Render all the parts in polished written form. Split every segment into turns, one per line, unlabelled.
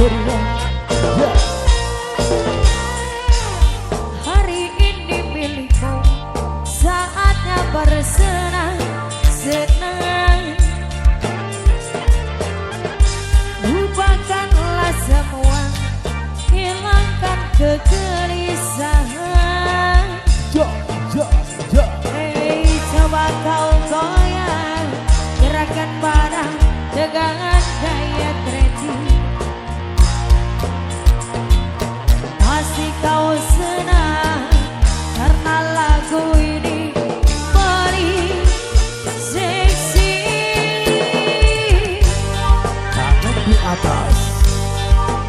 teriak. Yeah.
Hari ini milikmu, saatnya bersenang-senang. Lupakanlah semua, hilangkan kegelisahan.
Ja, ja, ja.
Hey, coba kau goyang, gerakan badan dengan gaya trendy. Pasti kau senang karena lagu ini paling seksi.
Tangan di atas,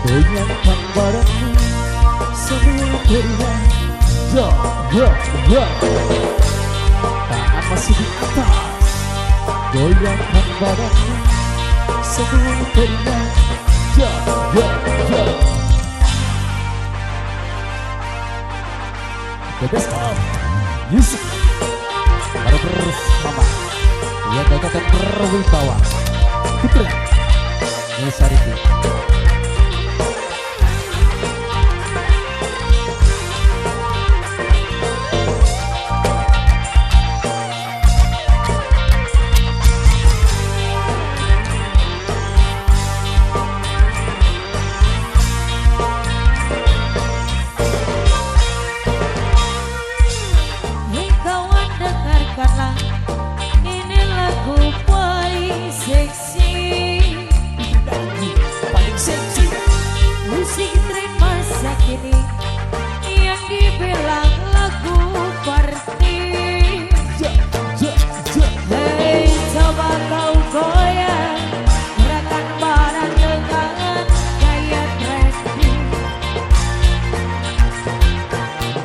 goyangkan badanmu, semua teriak. Ja, ja, ja. Tangan masih di atas, goyangkan badanmu, semua teriak. Ja, ja, ja. The best of music baru bersama yang gagah dan berwibawa Putra Nesariti.
Dengarkanlah, ini lagu paling seksi.
Paling seksi
Musik tren masa kini yang dibilang lagu party.
ja, ja, ja.
Hey, coba kau goyang, gerakan badan dengan gaya trendy.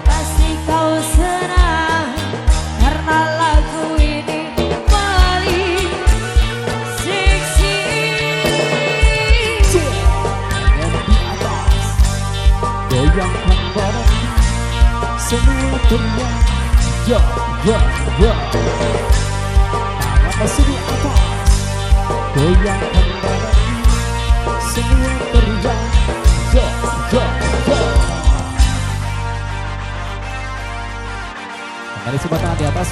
Pasti kau senang karena lagu ini paling seksi.
Tangan di atas, goyangkan badanmu, semua teriak. Ja, ja, ja. Tangan masih di atas, goyangkan badanmu, semua teriak. Ja, ja, ja. Kembali semua tangan di atas.